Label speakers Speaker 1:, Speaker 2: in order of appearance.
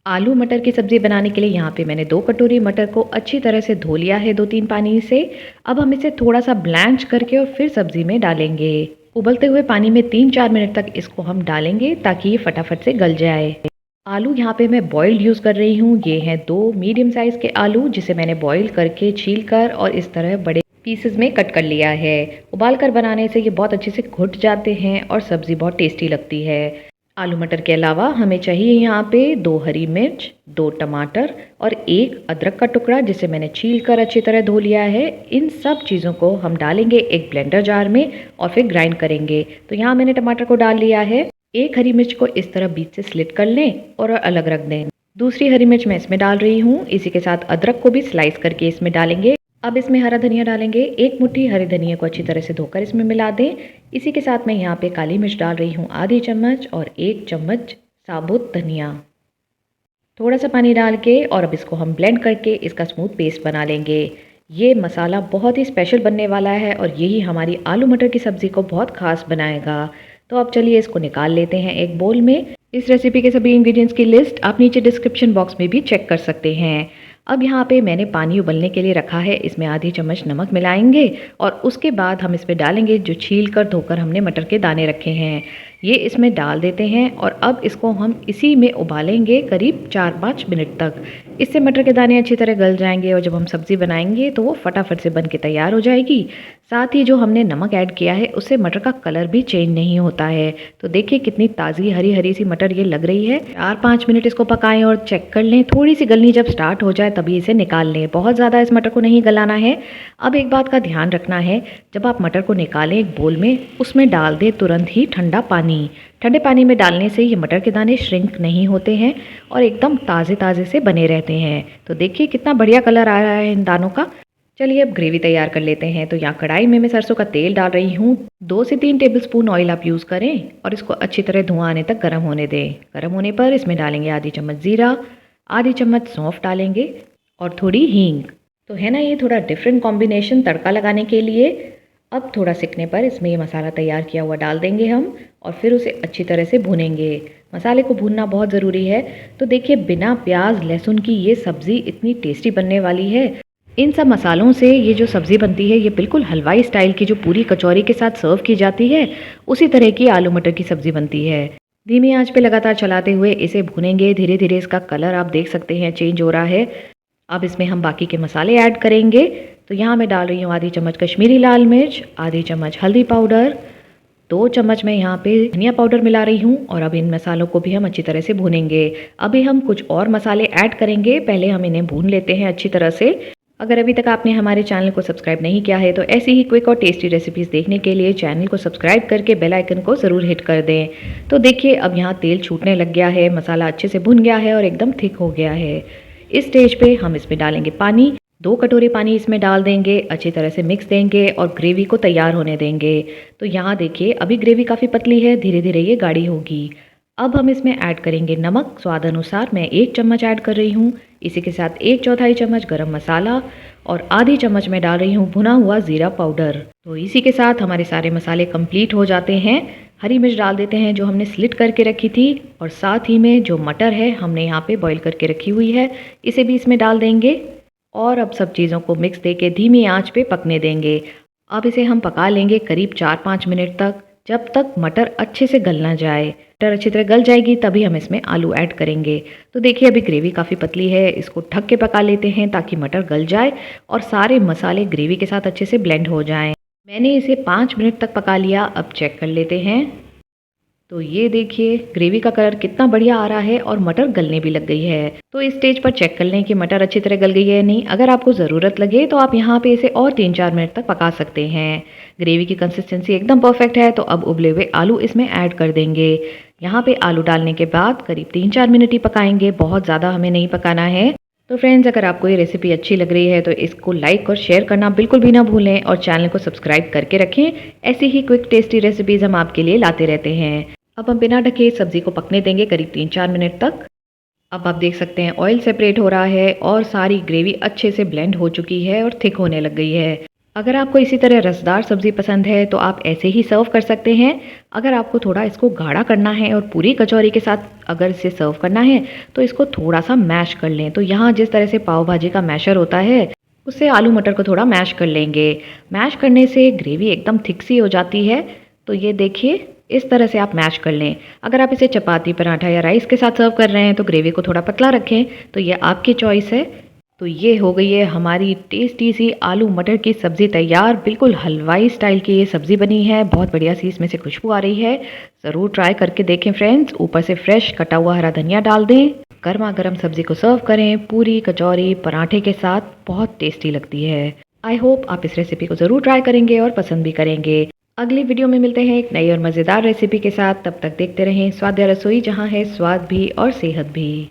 Speaker 1: आलू मटर की सब्ज़ी बनाने के लिए यहाँ पे मैंने 2 कटोरी मटर को अच्छी तरह से धो लिया है 2-3 पानी से। अब हम इसे थोड़ा-सा ब्लैंच करके और फिर सब्ज़ी में डालेंगे। उबलते हुए पानी में 3-4 मिनट तक इसको हम डालेंगे ताकि ये फटाफट से गल जाए। आलू यहाँ पे मैं बॉइल्ड यूज़ कर रही हूँ। ये हैं 2 मीडियम साइज़ के आलू जिसे मैंने बॉयल करके छील कर और इस तरह बड़े पीसेस में कट कर लिया है। उबाल कर बनाने से ये बहुत अच्छे से घुट जाते हैं और सब्ज़ी बहुत टेस्टी लगती है। आलू मटर के अलावा हमें चाहिए यहाँ पे 2 हरी मिर्च, 2 टमाटर और 1 अदरक का टुकड़ा जिसे मैंने छील कर अच्छी तरह धो लिया है। इन सब चीज़ों को हम डालेंगे एक ब्लेंडर जार में और फिर ग्राइंड करेंगे। तो यहाँ मैंने टमाटर को डाल लिया है। एक हरी मिर्च को इस तरह बीच से स्लिट कर लें और अलग रख दें। दूसरी हरी मिर्च मैं इसमें डाल रही हूँ। इसी के साथ अदरक को भी स्लाइस करके इसमें डालेंगे। अब इसमें हरा धनिया डालेंगे। 1 मुट्ठी हरी धनिया को अच्छी तरह से धोकर इसमें मिला दें। इसी के साथ मैं यहाँ पे काली मिर्च डाल रही हूँ आधी चम्मच और 1 चम्मच साबुत धनिया। थोड़ा सा पानी डाल के और अब इसको हम ब्लेंड करके इसका स्मूथ पेस्ट बना लेंगे। ये मसाला बहुत ही स्पेशल बनने वाला है और यही हमारी आलू मटर की सब्ज़ी को बहुत ख़ास बनाएगा। तो अब चलिए इसको निकाल लेते हैं एक बोल में। इस रेसिपी के सभी इंग्रेडिएंट्स की लिस्ट आप नीचे डिस्क्रिप्शन बॉक्स में भी चेक कर सकते हैं। अब यहाँ पे मैंने पानी उबलने के लिए रखा है। इसमें आधी चम्मच नमक मिलाएंगे और उसके बाद हम इसमें डालेंगे जो छील कर धोकर हमने मटर के दाने रखे हैं। ये इसमें डाल देते हैं और अब इसको हम इसी में उबालेंगे करीब 4-5 मिनट तक। इससे मटर के दाने अच्छी तरह गल जाएंगे और जब हम सब्ज़ी बनाएंगे तो वो फटाफट से बन के तैयार हो जाएगी। साथ ही जो हमने नमक ऐड किया है उससे मटर का कलर भी चेंज नहीं होता है। तो देखिए कितनी ताज़ी हरी हरी सी मटर ये लग रही है। 4-5 मिनट इसको पकाएं और चेक कर लें। थोड़ी सी गलनी जब स्टार्ट हो जाए तभी इसे निकाल लें। बहुत ज़्यादा इस मटर को नहीं गलाना है। अब एक बात का ध्यान रखना है, जब आप मटर को निकालें एक बोल में उसमें डाल दें तुरंत ही ठंडा पानी। ठंडे पानी में डालने से ये मटर के दाने श्रिंक नहीं होते हैं और एकदम ताज़े ताज़े से बने रहते हैं। तो देखिए कितना बढ़िया कलर आ रहा है इन दानों का। चलिए अब ग्रेवी तैयार कर लेते हैं। तो यहाँ कढ़ाई में मैं सरसों का तेल डाल रही हूँ। 2 से 3 टेबलस्पून ऑयल आप यूज़ करें और इसको अच्छी तरह धुआं आने तक गर्म होने दें। गर्म होने पर इसमें डालेंगे आधी चम्मच ज़ीरा, आधी चम्मच सौंफ डालेंगे और थोड़ी हींग। तो है ना ये थोड़ा डिफरेंट कॉम्बिनेशन तड़का लगाने के लिए। अब थोड़ा सिकने पर इसमें ये मसाला तैयार किया हुआ डाल देंगे हम और फिर उसे अच्छी तरह से भूनेंगे। मसाले को भूनना बहुत ज़रूरी है। तो देखिए बिना प्याज लहसुन की ये सब्ज़ी इतनी टेस्टी बनने वाली है। इन सब मसालों से ये जो सब्ज़ी बनती है ये बिल्कुल हलवाई स्टाइल की जो पूरी कचौरी के साथ सर्व की जाती है उसी तरह की आलू मटर की सब्ज़ी बनती है। धीमी आंच पे लगातार चलाते हुए इसे भूनेंगे। धीरे धीरे इसका कलर आप देख सकते हैं चेंज हो रहा है। अब इसमें हम बाकी के मसाले ऐड करेंगे। तो यहाँ मैं डाल रही हूँ आधी चम्मच कश्मीरी लाल मिर्च, आधी चम्मच हल्दी पाउडर, 2 चम्मच मैं यहाँ पे धनिया पाउडर मिला रही हूँ और अब इन मसालों को भी हम अच्छी तरह से भूनेंगे। अभी हम कुछ और मसाले ऐड करेंगे, पहले हम इन्हें भून लेते हैं अच्छी तरह से। अगर अभी तक आपने हमारे चैनल को सब्सक्राइब नहीं किया है तो ऐसी ही क्विक और टेस्टी रेसिपीज़ देखने के लिए चैनल को सब्सक्राइब करके बेल आइकन को ज़रूर हिट कर दें। तो देखिए अब यहाँ तेल छूटने लग गया है, मसाला अच्छे से भुन गया है और एकदम थिक हो गया है। इस स्टेज पे हम इसमें डालेंगे पानी। 2 कटोरी पानी इसमें डाल देंगे, अच्छी तरह से मिक्स देंगे और ग्रेवी को तैयार होने देंगे। तो यहाँ देखिए अभी ग्रेवी काफ़ी पतली है, धीरे धीरे ये गाढ़ी होगी। अब हम इसमें ऐड करेंगे नमक स्वाद अनुसार। मैं 1 चम्मच ऐड कर रही हूँ। इसी के साथ 1/4 चम्मच गरम मसाला और आधी चम्मच मैं डाल रही हूँ भुना हुआ ज़ीरा पाउडर। तो इसी के साथ हमारे सारे मसाले कंप्लीट हो जाते हैं। हरी मिर्च डाल देते हैं जो हमने स्लिट करके रखी थी और साथ ही में जो मटर है हमने यहाँ पे बॉईल करके रखी हुई है इसे भी इसमें डाल देंगे और अब सब चीज़ों को मिक्स देके धीमी आंच पे पकने देंगे। अब इसे हम पका लेंगे करीब 4-5 मिनट तक, जब तक मटर अच्छे से गल ना जाए। मटर अच्छी तरह गल जाएगी तभी हम इसमें आलू ऐड करेंगे। तो देखिए अभी ग्रेवी काफ़ी पतली है, इसको ढक के पका लेते हैं ताकि मटर गल जाए और सारे मसाले ग्रेवी के साथ अच्छे से ब्लेंड हो जाएं। मैंने इसे 5 मिनट तक पका लिया। अब चेक कर लेते हैं। तो ये देखिए ग्रेवी का कलर कितना बढ़िया आ रहा है और मटर गलने भी लग गई है। तो इस स्टेज पर चेक कर लें कि मटर अच्छी तरह गल गई है या नहीं। अगर आपको ज़रूरत लगे तो आप यहाँ पे इसे और 3-4 मिनट तक पका सकते हैं। ग्रेवी की कंसिस्टेंसी एकदम परफेक्ट है। तो अब उबले हुए आलू इसमें ऐड कर देंगे। यहाँ पे आलू डालने के बाद करीब 3-4 मिनट ही पकाएंगे, बहुत ज़्यादा हमें नहीं पकाना है। तो फ्रेंड्स अगर आपको ये रेसिपी अच्छी लग रही है तो इसको लाइक और शेयर करना बिल्कुल भी ना भूलें और चैनल को सब्सक्राइब करके रखें। ऐसी ही क्विक टेस्टी रेसिपीज़ हम आपके लिए लाते रहते हैं। अब हम बिना ढके सब्ज़ी को पकने देंगे करीब 3-4 मिनट तक। अब आप देख सकते हैं ऑयल सेपरेट हो रहा है और सारी ग्रेवी अच्छे से ब्लेंड हो चुकी है और थिक होने लग गई है। अगर आपको इसी तरह रसदार सब्ज़ी पसंद है तो आप ऐसे ही सर्व कर सकते हैं। अगर आपको थोड़ा इसको गाढ़ा करना है और पूरी कचौरी के साथ अगर इसे सर्व करना है तो इसको थोड़ा-सा मैश कर लें। तो यहाँ जिस तरह से पाव भाजी का मैशर होता है, उससे आलू मटर को थोड़ा मैश कर लेंगे। मैश करने से ग्रेवी एकदम थिक सी हो जाती है। तो ये देखिए, इस तरह से आप मैश कर लें। अगर आप इसे चपाती, पराठा या राइस के साथ सर्व कर रहे हैं तो ग्रेवी को थोड़ा पतला रखें। तो ये आपकी चॉइस है। तो ये हो गई है हमारी टेस्टी सी आलू मटर की सब्ज़ी तैयार। बिल्कुल हलवाई स्टाइल की ये सब्ज़ी बनी है। बहुत बढ़िया सी इसमें से खुशबू आ रही है। ज़रूर ट्राई करके देखें फ्रेंड्स। ऊपर से फ्रेश कटा हुआ हरा धनिया डाल दें। गर्मा गर्म सब्ज़ी को सर्व करें पूरी, कचौरी, पराठे के साथ। बहुत टेस्टी लगती है। आई होप आप इस रेसिपी को ज़रूर ट्राई करेंगे और पसंद भी करेंगे। अगली वीडियो में मिलते हैं एक नई और मज़ेदार रेसिपी के साथ। तब तक देखते रहें स्वाद्य रसोई, जहाँ है स्वाद भी और सेहत भी।